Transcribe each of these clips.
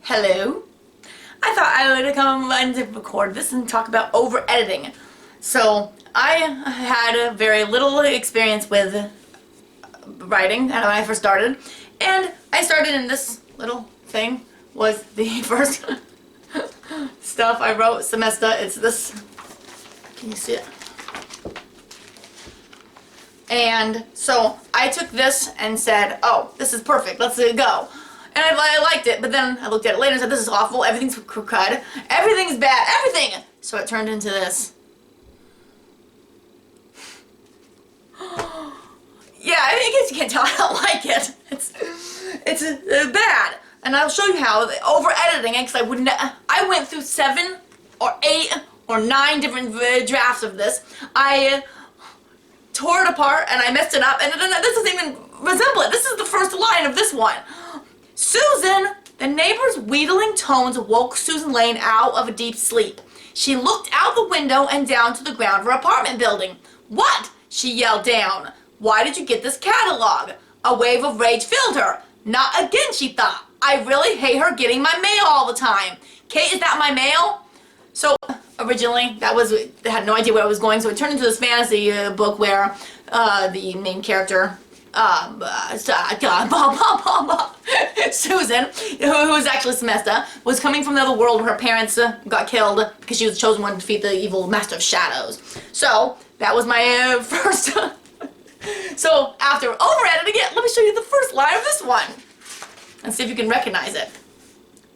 Hello. I thought I would come and record this and talk about over-editing. So, I had a very little experience with writing when I first started, and I started in this little thing was the first stuff I wrote, Simesta. It's this. Can you see it? And so I took this and said, oh, this is perfect, let's go. And I liked it, but then I looked at it later and said, this is awful, everything's crud, everything's bad, everything! So it turned into this. Yeah, I guess you can't tell I don't like it. It's bad. And I'll show you how, over-editing it, because I went through 7 or 8 or 9 different drafts of this. I tore it apart and I messed it up, and this doesn't even resemble it. This is the first line of this one. Susan! The neighbor's wheedling tones woke Susan Lane out of a deep sleep. She looked out the window and down to the ground of her apartment building. What? She yelled down. Why did you get this catalog? A wave of rage filled her. Not again, she thought. I really hate her getting my mail all the time. Kate, is that my mail? So, originally, I had no idea where I was going, so it turned into this fantasy book where the main character, Susan, who was actually Simesta, was coming from another world where her parents got killed because she was the chosen one to defeat the evil Master of Shadows. So, that was my first. So, after over-editing it, let me show you the first line of this one. And see if you can recognize it.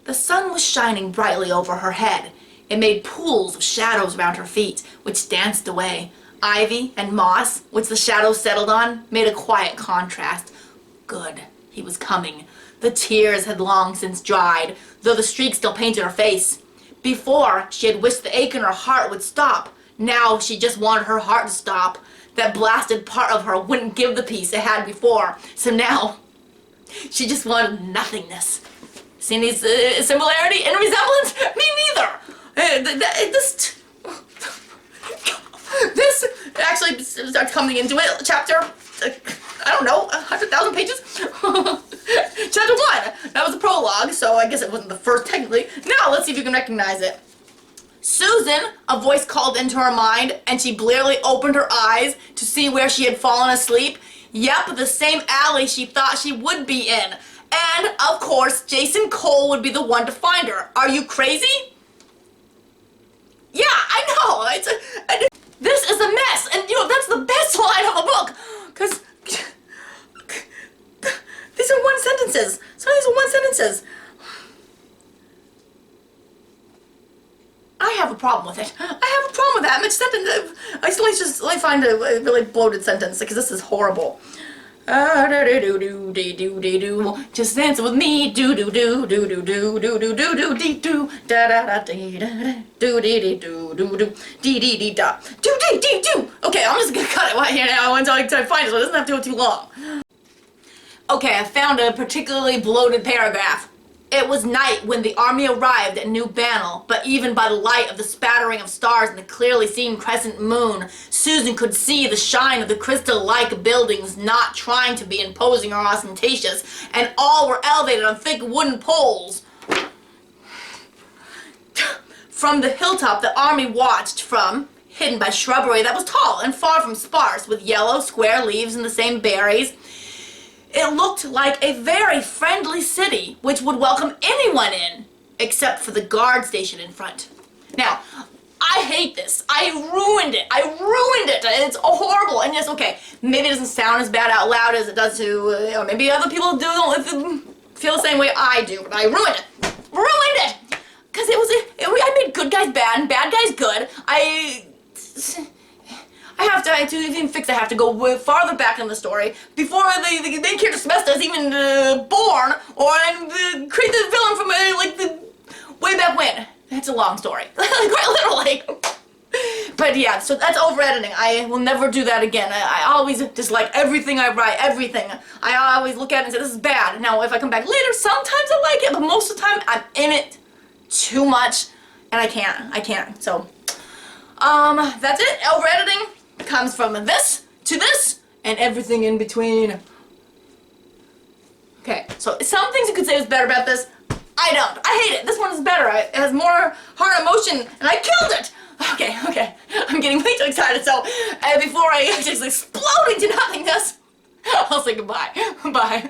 The sun was shining brightly over her head. It made pools of shadows around her feet, which danced away. Ivy and moss, which the shadows settled on, made a quiet contrast. Good, he was coming. The tears had long since dried, though the streaks still painted her face. Before, she had wished the ache in her heart would stop. Now, she just wanted her heart to stop. That blasted part of her wouldn't give the peace it had before. So now, she just wanted nothingness. See any similarity and resemblance? Me neither! This actually starts coming into it. Chapter, I don't know, 100,000 pages? Chapter 1. That was the prologue, so I guess it wasn't the first technically. Now, let's see if you can recognize it. Susan, a voice called into her mind, and she blearily opened her eyes to see where she had fallen asleep. Yep, the same alley she thought she would be in. And, of course, Jason Cole would be the one to find her. Are you crazy? Yeah, I know. This is a mess, and that's the best line of the book, because these are one sentences. Some of these are one sentences. I have a problem with it. I have a problem with that much sentence. I find a really bloated sentence, because this is horrible. Just dance with me, do do do do do do do do do do dee do da da da dee da do dee dee do do do dee dee dee da do dee dee do. Okay, I'm just gonna cut it right here now until I find it, so it doesn't have to go too long. Okay, I found a particularly bloated paragraph. It was night when the army arrived at New Banal, but even by the light of the spattering of stars and the clearly seen crescent moon, Susan could see the shine of the crystal-like buildings, not trying to be imposing or ostentatious, and all were elevated on thick wooden poles. From the hilltop the army watched from, hidden by shrubbery that was tall and far from sparse, with yellow, square leaves and the same berries. It looked like a very friendly city, which would welcome anyone in, except for the guard station in front. Now, I hate this. I ruined it. It's horrible. And yes, okay, maybe it doesn't sound as bad out loud as it does to, maybe other people don't feel the same way I do, but I ruined it. Ruined it! Because I made good guys bad and bad guys good. To even fix it, I have to go farther back in the story before the main character Simesta is even born, or create the villain from the way back when. It's a long story, quite literally. But yeah, so that's over-editing. I will never do that again. I always dislike everything I write, everything. I always look at it and say, this is bad. Now, if I come back later, sometimes I like it, but most of the time, I'm in it too much, and I can't. So, that's it. Over-editing comes from this to this and everything in between. Okay, so some things you could say was better about this. I I don't. I hate it. This one is better. It has more heart emotion, and I killed it. Okay. I'm getting way too excited, so before I just explode into nothingness, I'll say goodbye. Bye.